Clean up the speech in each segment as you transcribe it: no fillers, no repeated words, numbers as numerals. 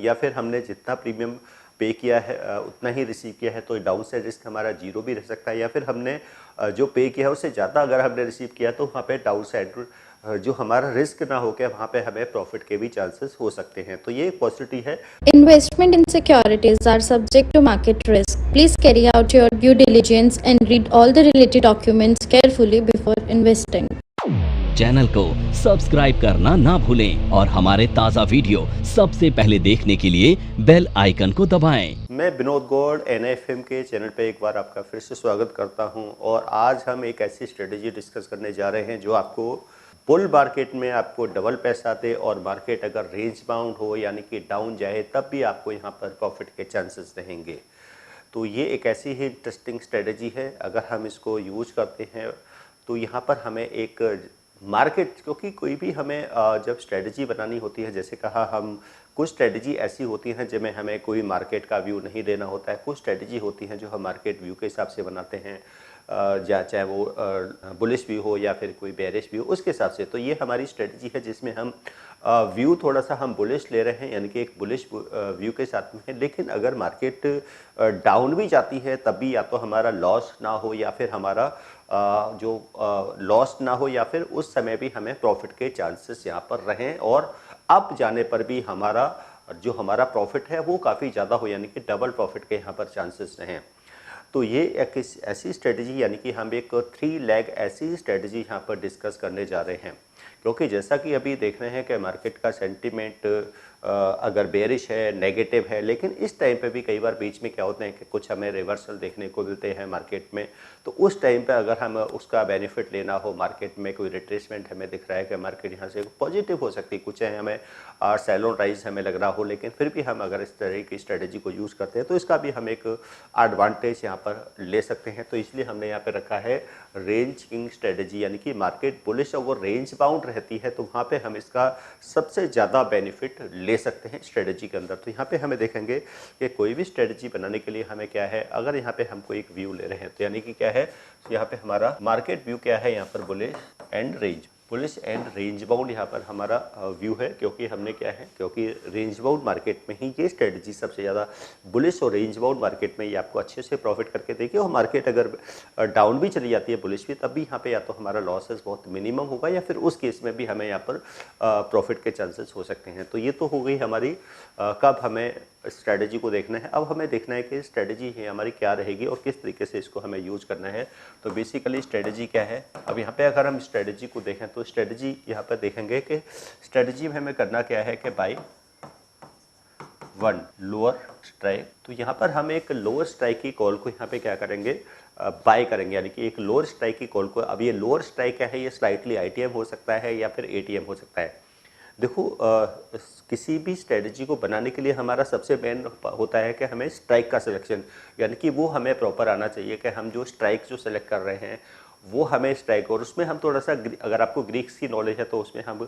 या फिर हमने जितना प्रीमियम पे किया है उतना ही रिसीव किया है, तो डाउन साइड रिस्क हमारा 0 भी रह सकता है, या फिर हमने जो पे किया है उससे ज़्यादा अगर हमने रिसीव किया तो वहाँ पे डाउन साइड जो हमारा रिस्क ना हो के वहाँ पे हमें प्रॉफिट के भी चांसेस हो सकते हैं। तो ये एक पॉसिबिलिटी है। Investment in securities are subject to market risk. Please carry out your due diligence and read all the related documents carefully before investing. Channel को सब्सक्राइब करना ना भूलें और हमारे ताज़ा वीडियो सबसे पहले देखने के लिए बेल आइकन को दबाएं। मैं विनोद गौड़ NIFM के चैनल पे एक बार आपका फिर से स्वागत करता हूं और आज हम एक ऐसी स्ट्रेटेजी डिस्कस करने जा रहे हैं जो आपको बुल मार्केट में आपको डबल पैसा दे और मार्केट अगर रेंज बाउंड हो यानी कि डाउन जाए तब भी आपको यहाँ पर प्रॉफिट के चांसेस रहेंगे। तो ये एक ऐसी ही इंटरेस्टिंग स्ट्रेटेजी है, अगर हम इसको यूज करते हैं तो यहाँ पर हमें एक मार्केट, क्योंकि कोई भी हमें जब स्ट्रेटजी बनानी होती है, जैसे कहा हम कुछ स्ट्रेटजी ऐसी होती हैं जिनमें हमें कोई मार्केट का व्यू नहीं देना होता है, कुछ स्ट्रेटजी होती हैं जो हम मार्केट व्यू के हिसाब से बनाते हैं, चाहे वो बुलिश व्यू हो या फिर कोई बेरिश व्यू उसके हिसाब से। तो ये हमारी स्ट्रेटजी है जिसमें हम व्यू थोड़ा सा हम बुलिश ले रहे हैं यानी कि एक बुलिश व्यू के साथ में है, लेकिन अगर मार्केट डाउन भी जाती है तब भी या तो हमारा लॉस ना हो या फिर हमारा लॉस ना हो या फिर उस समय भी हमें प्रॉफिट के चांसेस यहाँ पर रहें और अप जाने पर भी हमारा प्रॉफिट है वो काफ़ी ज़्यादा हो यानी कि डबल प्रॉफिट के यहाँ पर चांसेस रहें। तो ये एक ऐसी स्ट्रेटजी यानी कि हम एक 3 लेग ऐसी स्ट्रेटजी यहाँ पर डिस्कस करने जा रहे हैं, क्योंकि जैसा कि अभी देख रहे हैं कि मार्केट का सेंटीमेंट अगर बेरिश है, नेगेटिव है, लेकिन इस टाइम पे भी कई बार बीच में क्या होते हैं कि कुछ हमें रिवर्सल देखने को मिलते हैं मार्केट में। तो उस टाइम पे अगर हम उसका बेनिफिट लेना हो, मार्केट में कोई रिट्रेसमेंट हमें दिख रहा है कि मार्केट यहाँ से पॉजिटिव हो सकती है, कुछ है हमें सेलोन राइज हमें लग रहा हो, लेकिन फिर भी हम अगर इस तरह की स्ट्रेटजी को यूज़ करते हैं तो इसका भी हम एक एडवांटेज यहाँ पर ले सकते हैं। तो इसलिए हमने यहाँ पर रखा है रेंज किंग स्ट्रेटजी, यानी कि मार्केट बुलिश अगर रेंज बाउंड रहती है तो वहाँ पे हम इसका सबसे ज़्यादा बेनिफिट ले सकते हैं स्ट्रेटजी के अंदर। तो यहाँ पे हमें देखेंगे कि कोई भी स्ट्रेटजी बनाने के लिए हमें क्या है, अगर यहाँ पे हम कोई एक व्यू ले रहे हैं तो यानी कि क्या है, तो यहाँ पे हमारा मार्केट व्यू क्या है, यहाँ पर बुलिश एंड रेंज बाउंड यहाँ पर हमारा व्यू है, क्योंकि हमने क्या है, क्योंकि रेंज बाउंड मार्केट में ही ये स्ट्रेटजी सबसे ज़्यादा बुलिश और रेंज बाउंड मार्केट में ये आपको अच्छे से प्रॉफिट करके देगी। और मार्केट अगर डाउन भी चली जाती है बुलिश भी, तब भी यहाँ पे या तो हमारा लॉसेस बहुत मिनिमम होगा या फिर उस केस में भी हमें यहाँ पर प्रॉफिट के चांसेस हो सकते हैं। तो ये तो हो गई हमारी कब हमें स्ट्रेटजी को देखना है। अब हमें देखना है कि स्ट्रेटजी है हमारी क्या रहेगी और किस तरीके से इसको हमें यूज करना है। तो बेसिकली स्ट्रेटजी क्या है, अब यहाँ पे अगर हम स्ट्रेटजी को देखें तो स्ट्रेटजी यहाँ पर देखेंगे कि स्ट्रेटजी में हमें करना क्या है कि बाय 1 लोअर स्ट्राइक। तो यहाँ पर हम एक लोअर स्ट्राइक की कॉल को यहाँ पे क्या करेंगे, बाय करेंगे, यानी कि एक लोअर स्ट्राइक की कॉल को। अब ये लोअर स्ट्राइक क्या है, ये स्लाइटली ITM हो सकता है या फिर ATM हो सकता है। देखो किसी भी स्ट्रेटजी को बनाने के लिए हमारा सबसे मेन होता है कि हमें स्ट्राइक का सिलेक्शन, यानी कि वो हमें प्रॉपर आना चाहिए कि हम जो स्ट्राइक जो सेलेक्ट कर रहे हैं वो हमें स्ट्राइक, और उसमें हम थोड़ा सा, अगर आपको ग्रीक्स की नॉलेज है तो उसमें हम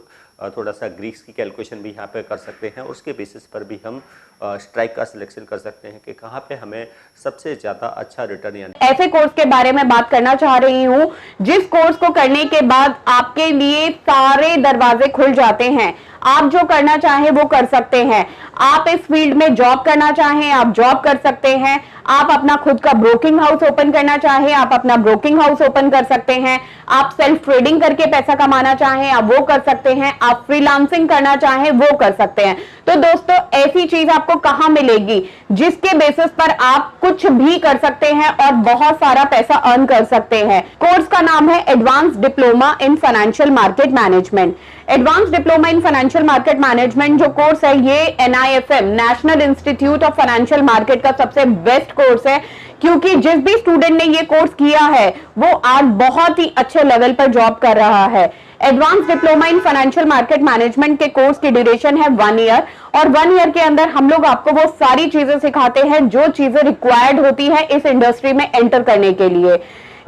थोड़ा सा ग्रीक्स की कैलकुलेशन भी यहाँ पे कर सकते हैं, उसके बेसिस पर भी हम स्ट्राइक का सिलेक्शन कर सकते हैं कि कहाँ पे हमें सबसे ज़्यादा अच्छा रिटर्न। यानी ऐसे कोर्स के बारे में बात करना चाह रही हूँ जिस कोर्स को करने के बाद आपके लिए सारे दरवाजे खुल जाते हैं, आप जो करना चाहें वो कर सकते हैं। आप इस फील्ड में जॉब करना चाहें आप जॉब कर सकते हैं, आप अपना खुद का ब्रोकिंग हाउस ओपन करना चाहें आप अपना ब्रोकिंग हाउस ओपन कर सकते हैं, आप सेल्फ ट्रेडिंग करके पैसा कमाना चाहें आप वो कर सकते हैं, आप फ्रीलांसिंग करना चाहें वो कर सकते हैं। तो दोस्तों ऐसी चीज आपको कहां मिलेगी जिसके बेसिस पर आप कुछ भी कर सकते हैं और बहुत सारा पैसा अर्न कर सकते हैं। कोर्स का नाम है advance diploma in financial market management. Advance diploma in financial market management जो कोर्स है ये NIFM national institute of financial market का सबसे बेस्ट कोर्स है, क्योंकि जिस भी स्टूडेंट ने ये कोर्स किया है वो आज बहुत ही अच्छे लेवल पर जॉब कर रहा है। Advance diploma in financial market management के कोर्स की ड्यूरेशन है 1 ईयर और 1 ईयर के अंदर हम लोग आपको वो सारी चीजें सिखाते हैं जो चीजें रिक्वायर्ड होती है इस इंडस्ट्री में एंटर करने के लिए।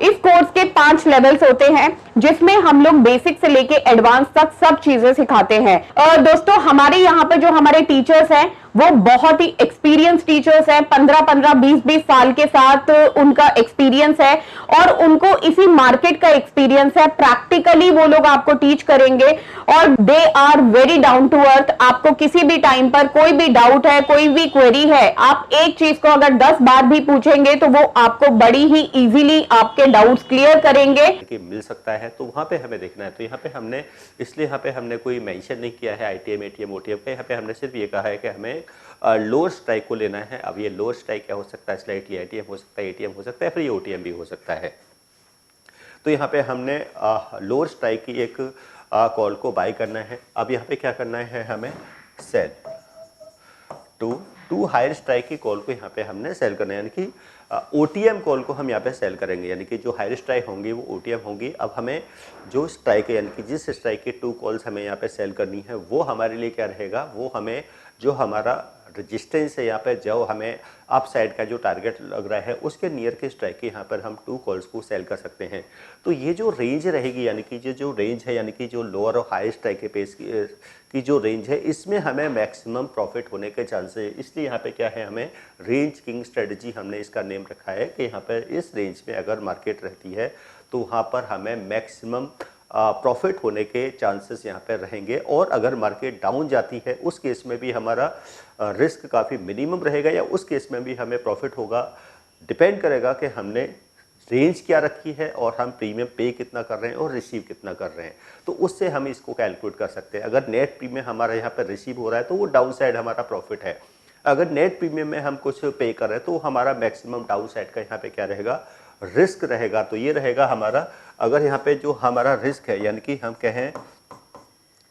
इस कोर्स के 5 लेवल्स होते हैं जिसमें हम लोग बेसिक से लेके एडवांस तक सब चीजें सिखाते हैं। और दोस्तों हमारे यहाँ पर जो हमारे टीचर्स हैं वो बहुत ही एक्सपीरियंस टीचर्स हैं, 15-15, 20-20 साल के साथ उनका एक्सपीरियंस है और उनको इसी मार्केट का एक्सपीरियंस है। प्रैक्टिकली वो लोग आपको टीच करेंगे और they are very down to earth. आपको किसी भी टाइम पर कोई भी डाउट है, कोई भी क्वेरी है, आप एक चीज को अगर 10 बार भी पूछेंगे तो वो आपको बड़ी ही इजीली आपके डाउट्स क्लियर करेंगे कि मिल सकता है। तो वहां पे हमें देखना है। तो यहाँ पे हमने इसलिए यहाँ पे हमने कोई मेंशन नहीं किया है ITM, ATM, OTM का। यहाँ पे हमने सिर्फ ये कहा है कि हमें लोअर स्ट्राइक को लेना है। अब ये लोअर स्ट्राइक क्या हो सकता है? स्लाइटली ITM हो सकता है, ATM हो सकता है, फिर ये OTM भी हो सकता है। तो यहाँ पे हमने लोअर स्ट्राइक की एक कॉल को बाय करना है। अब यहाँ पे क्या करना है? हमें सेल टू हायर स्ट्राइक की कॉल को यहाँ पे हमने सेल करना है, यानी कि OTM कॉल को हम यहाँ पे सेल करेंगे, यानी कि जो हायर स्ट्राइक होंगी वो OTM होंगी। अब हमें जो स्ट्राइक है, यानी कि जिस स्ट्राइक की 2 कॉल्स हमें यहाँ पे सेल करनी है, वो हमारे लिए क्या रहेगा? वो हमें जो हमारा रेजिस्टेंस है यहाँ पे, जो हमें अप साइड का जो टारगेट लग रहा है, उसके नियर के स्ट्राइक के यहाँ पर हम 2 कॉल्स को सेल कर सकते हैं। तो ये जो रेंज रहेगी, यानी कि जो रेंज है, यानी कि जो लोअर और हाई स्ट्राइक के पेस की जो रेंज है, इसमें हमें मैक्सिमम प्रॉफिट होने के चांसेस है। इसलिए यहाँ पे क्या है? हमें रेंज किंग स्ट्रेटजी हमने इसका नेम रखा है कि यहाँ पर इस रेंज में अगर मार्केट रहती है तो वहाँ पर हमें मैक्सिमम प्रॉफिट होने के चांसेस यहाँ पर रहेंगे। और अगर मार्केट डाउन जाती है, उस केस में भी हमारा रिस्क काफ़ी मिनिमम रहेगा, या उस केस में भी हमें प्रॉफिट होगा। डिपेंड करेगा कि हमने रेंज क्या रखी है और हम प्रीमियम पे कितना कर रहे हैं और रिसीव कितना कर रहे हैं। तो उससे हम इसको कैलकुलेट कर सकते हैं। अगर नेट प्रीमियम हमारा यहाँ पर रिसीव हो रहा है तो वो डाउन साइड हमारा प्रॉफिट है। अगर नेट प्रीमियम में हम कुछ पे कर रहे हैं तो हमारा मैक्सिमम डाउन साइड का यहाँ पे क्या रहेगा? रिस्क रहेगा। तो ये रहेगा हमारा, अगर यहाँ पे जो हमारा रिस्क है, यानी कि हम कहें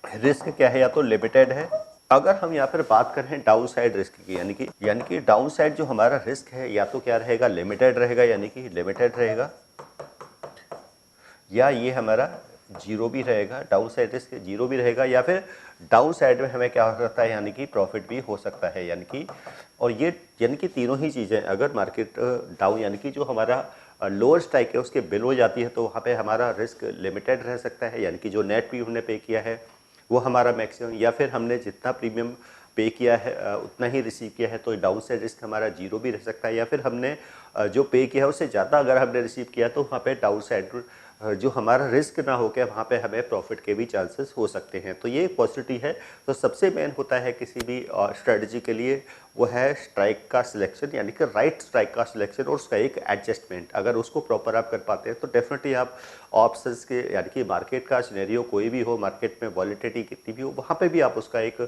रिस्क क्या है, या तो लिमिटेड है। अगर हम यहाँ पर बात करें डाउन साइड रिस्क की, यानी कि डाउन साइड जो हमारा रिस्क है, या तो क्या रहेगा? लिमिटेड रहेगा, यानी कि लिमिटेड रहेगा, या ये हमारा जीरो भी रहेगा। डाउन साइड रिस्क जीरो भी रहेगा, या फिर डाउन साइड में हमें क्या हो सकता है? यानी कि प्रॉफिट भी हो सकता है। यानी कि और ये यानी कि तीनों ही चीज़ें, अगर मार्केट डाउन यानी कि जो हमारा लोअर स्ट्राइक है उसके बिलो जाती है, तो वहाँ पे हमारा रिस्क लिमिटेड रह सकता है, यानी कि जो नेट भी हमने पे किया है वो हमारा मैक्सिमम, या फिर हमने जितना प्रीमियम पे किया है उतना ही रिसीव किया है, तो डाउन साइड रिस्क हमारा जीरो भी रह सकता है। या फिर हमने जो पे किया है उससे ज़्यादा अगर हमने रिसीव किया तो वहाँ पे डाउन साइड जो हमारा रिस्क ना हो के वहाँ पे हमें प्रॉफिट के भी चांसेस हो सकते हैं। तो ये पॉजिटिव है। तो सबसे मेन होता है किसी भी स्ट्रेटजी के लिए, वो है स्ट्राइक का सिलेक्शन, यानी कि राइट स्ट्राइक का सिलेक्शन और उसका एक एडजस्टमेंट। अगर उसको प्रॉपर आप कर पाते हैं तो डेफिनेटली आप ऑप्शंस के, यानी कि मार्केट का सिनेरियो कोई भी हो, मार्केट में वॉलेटिलिटी कितनी भी हो, वहाँ पे भी आप उसका एक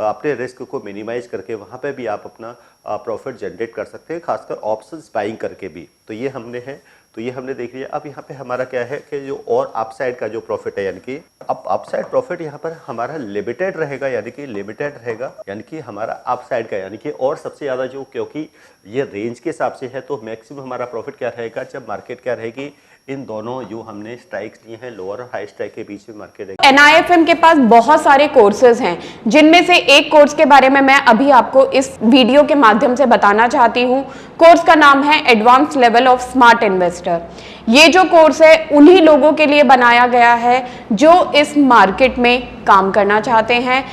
अपने रिस्क को मिनिमाइज करके वहाँ पे भी आप अपना प्रॉफिट जनरेट कर सकते हैं, खासकर ऑप्शंस बाइंग करके भी। तो ये हमने है, तो ये हमने देख लिया। अब यहाँ पे हमारा क्या है कि जो और अपसाइड का जो प्रॉफिट है, यानी कि अब अपसाइड प्रॉफिट यहाँ पर हमारा लिमिटेड रहेगा, यानी कि लिमिटेड रहेगा, यानी कि हमारा अपसाइड का, यानी कि और सबसे ज़्यादा जो, क्योंकि ये रेंज के हिसाब से है, तो मैक्सिमम हमारा प्रॉफिट क्या रहेगा? जब मार्केट क्या रहेगी? इन दोनों जो हमने स्ट्राइक्स लिए हैं, लोअर और हाई स्ट्राइक के बीच में मार्केट है। NIFM के पास बहुत सारे कोर्सेज हैं, जिनमें से एक कोर्स के बारे में मैं अभी आपको इस वीडियो के माध्यम से बताना चाहती हूँ। कोर्स का नाम है advance level of smart investor. ये जो कोर्स है उन्हीं लोगों के लिए बनाया गया है जो इस मार्केट में काम करना चाहते हैं,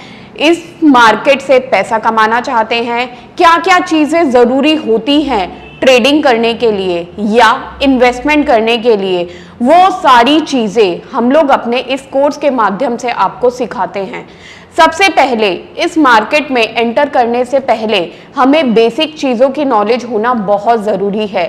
इस मार्केट से पैसा कमाना चाहते हैं। क्या क्या चीजें जरूरी होती हैं ट्रेडिंग करने के लिए या इन्वेस्टमेंट करने के लिए, वो सारी चीजें हम लोग अपने इस कोर्स के माध्यम से आपको सिखाते हैं। सबसे पहले इस मार्केट में एंटर करने से पहले हमें बेसिक चीजों की नॉलेज होना बहुत जरूरी है।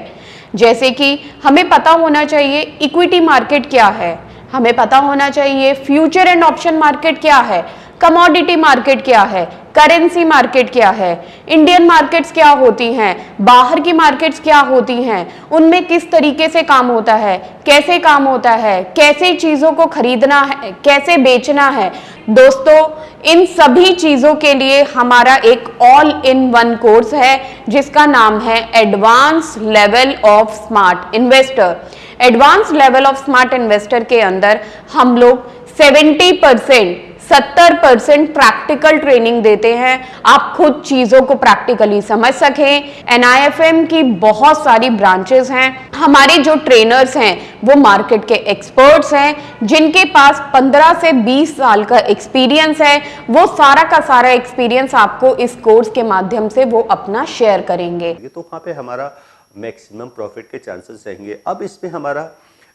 जैसे कि हमें पता होना चाहिए इक्विटी मार्केट क्या है, हमें पता होना चाहिए फ्यूचर एंड ऑप्शन मार्केट क्या है, कमोडिटी मार्केट क्या है, करेंसी मार्केट क्या है, इंडियन मार्केट्स क्या होती हैं, बाहर की मार्केट्स क्या होती हैं, उनमें किस तरीके से काम होता है, कैसे काम होता है, कैसे चीजों को खरीदना है, कैसे बेचना है। दोस्तों, इन सभी चीजों के लिए हमारा एक ऑल इन वन कोर्स है जिसका नाम है advance level of smart investor. Advance level of smart investor के अंदर हम लोग 70% 70% प्रैक्टिकल ट्रेनिंग देते हैं, आप खुद चीजों को प्रैक्टिकली समझ सकें। NIFM की बहुत सारी ब्रांचेस हैं। हमारे जो ट्रेनर्स हैं वो मार्केट के एक्सपर्ट्स हैं, जिनके पास 15 से 20 साल का एक्सपीरियंस है। वो सारा का सारा एक्सपीरियंस आपको इस कोर्स के माध्यम से वो अपना शेयर करेंगे। तो वहाँ पे हमारा मैक्सिमम प्रॉफिट के चांसेस रहेंगे। अब इसमें हमारा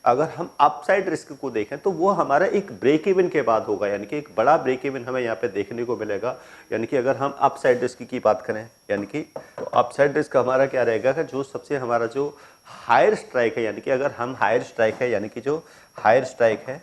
अगर हम अपसाइड रिस्क को देखें तो वो हमारा एक ब्रेक इवन के बाद होगा, यानी कि एक बड़ा ब्रेक इवन हमें यहाँ पे देखने को मिलेगा। यानी कि अगर हम अपसाइड रिस्क की बात करें, यानी कि तो अपसाइड रिस्क हमारा क्या रहेगा कि जो सबसे हमारा जो हायर स्ट्राइक है, यानी कि अगर हम हायर स्ट्राइक है, यानी कि जो हायर स्ट्राइक है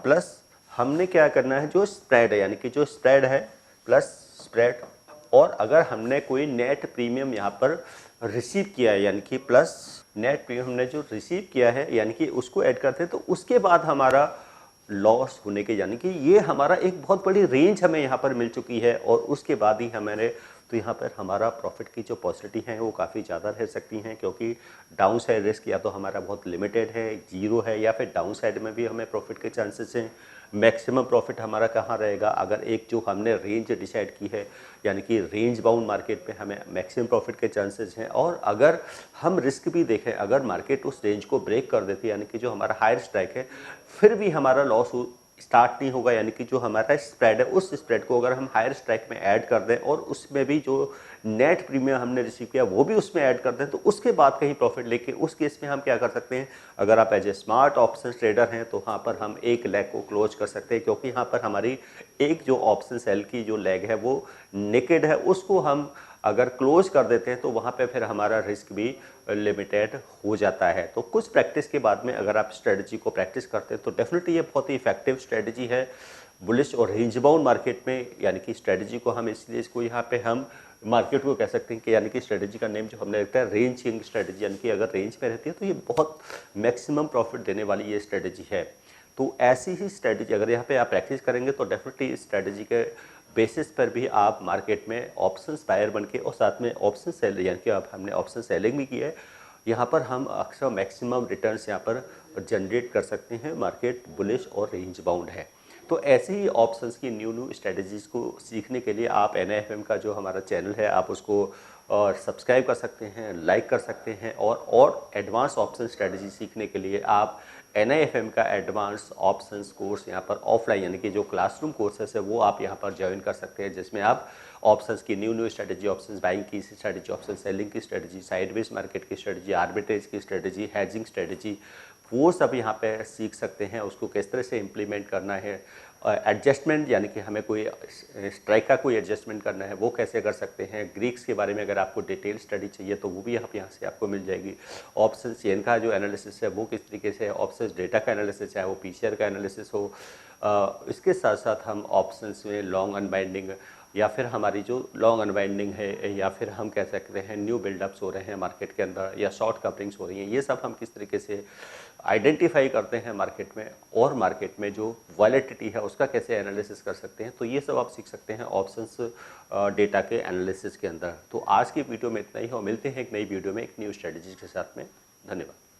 प्लस हमने क्या करना है जो स्प्रेड है, यानी कि जो स्प्रेड है प्लस स्प्रेड, और अगर हमने कोई नेट प्रीमियम यहाँ पर रिसीव किया है, यानी कि प्लस नेट प्रीमियम हमने जो रिसीव किया है यानी कि उसको ऐड करते हैं, तो उसके बाद हमारा लॉस होने के, यानी कि ये हमारा एक बहुत बड़ी रेंज हमें यहाँ पर मिल चुकी है, और उसके बाद ही हमारे तो यहाँ पर हमारा प्रॉफिट की जो पॉसिबिलिटी है वो काफ़ी ज़्यादा रह सकती हैं, क्योंकि डाउन साइड रिस्क या तो हमारा बहुत लिमिटेड है, जीरो है, या फिर डाउन साइड में भी हमें प्रॉफिट के चांसेस हैं। मैक्सिमम प्रॉफिट हमारा कहाँ रहेगा, अगर एक जो हमने रेंज डिसाइड की है, यानी कि रेंज बाउंड मार्केट में हमें मैक्सिमम प्रॉफिट के चांसेस हैं। और अगर हम रिस्क भी देखें, अगर मार्केट उस रेंज को ब्रेक कर देती है, यानी कि जो हमारा हायर स्ट्राइक है, फिर भी हमारा लॉस स्टार्ट नहीं होगा, यानी कि जो हमारा स्प्रेड है उस स्प्रेड को अगर हम हायर स्ट्राइक में ऐड कर दें और उसमें भी जो नेट प्रीमियम हमने रिसीव किया वो भी उसमें ऐड कर दें, तो उसके बाद कहीं प्रॉफिट लेके उस केस में हम क्या कर सकते हैं, अगर आप as a smart option trader हैं तो वहाँ पर हम एक लेग को क्लोज कर सकते हैं, क्योंकि यहाँ पर हमारी एक जो ऑप्शन सेल की जो लेग है वो नेकेड है, उसको हम अगर क्लोज कर देते हैं तो वहाँ पे फिर हमारा रिस्क भी लिमिटेड हो जाता है। तो कुछ प्रैक्टिस के बाद में अगर आप स्ट्रेटजी को प्रैक्टिस करते हैं तो डेफिनेटली ये बहुत ही इफेक्टिव स्ट्रेटजी है बुलिश और रेंज बाउंड मार्केट में। यानी कि स्ट्रेटजी को हम इसलिए इसको यहाँ पे हम मार्केट को कह सकते हैं कि यानी कि स्ट्रेटजी का नेम जो हमने रखा है रेंजिंग स्ट्रेटजी, यानी कि अगर रेंज में रहती है तो ये बहुत मैक्सिमम प्रॉफिट देने वाली ये स्ट्रेटजी है। तो ऐसी ही स्ट्रेटजी अगर यहाँ पे आप प्रैक्टिस करेंगे तो डेफिनेटली इस स्ट्रेटजी के बेसिस पर भी आप मार्केट में ऑप्शंस बायर बन के और साथ में ऑप्शन सेल, यानी कि अब हमने ऑप्शन सेलिंग भी की है, यहाँ पर हम अक्सर मैक्सिमम रिटर्न्स यहाँ पर जनरेट कर सकते हैं। मार्केट बुलिश और रेंज बाउंड है। तो ऐसे ही ऑप्शंस की न्यू स्ट्रेटजीज़ को सीखने के लिए आप NIFM का जो हमारा चैनल है आप उसको सब्सक्राइब कर सकते हैं, लाइक कर सकते हैं, और एडवांस ऑप्शन स्ट्रेटजी सीखने के लिए आप NIFM का एडवांस ऑप्शंस कोर्स यहाँ पर ऑफलाइन यानी कि जो क्लासरूम कोर्सेस है वो आप यहाँ पर ज्वाइन कर सकते हैं, जिसमें आप ऑप्शंस की न्यू स्ट्रेटजी, ऑप्शंस बाइंग की स्ट्रेटजी, ऑप्शन सेलिंग की स्ट्रेटजी, साइडवेज मार्केट की स्ट्रेटजी, आर्बिट्रेज की स्ट्रेटजी, हेजिंग स्ट्रेटजी, वो सब यहाँ पे सीख सकते हैं। उसको किस तरह से इम्प्लीमेंट करना है, एडजस्टमेंट यानी कि हमें कोई स्ट्राइक का कोई एडजस्टमेंट करना है वो कैसे कर सकते हैं। ग्रीक्स के बारे में अगर आपको डिटेल स्टडी चाहिए तो वो भी यहाँ से आपको मिल जाएगी। ऑप्शन चेन का जो एनालिसिस है वो किस तरीके से है, ऑप्शन डेटा का एनालिसिस चाहे वो PCR का एनालिसिस हो, इसके साथ साथ हम ऑप्शंस में लॉन्ग अनबाइंडिंग या फिर हमारी जो लॉन्ग अनवाइंडिंग है या फिर हम कह सकते हैं न्यू बिल्डअप्स हो रहे हैं मार्केट के अंदर या शॉर्ट कवरिंग्स हो रही हैं, ये सब हम किस तरीके से आइडेंटिफाई करते हैं मार्केट में, और मार्केट में जो वॉलेटिलिटी है उसका कैसे एनालिसिस कर सकते हैं। तो ये सब आप सीख सकते हैं ऑप्शंस डेटा के एनालिसिस के अंदर। तो आज की वीडियो में इतना ही हो, मिलते हैं एक नई वीडियो में एक न्यू स्ट्रेटजी के साथ में। धन्यवाद।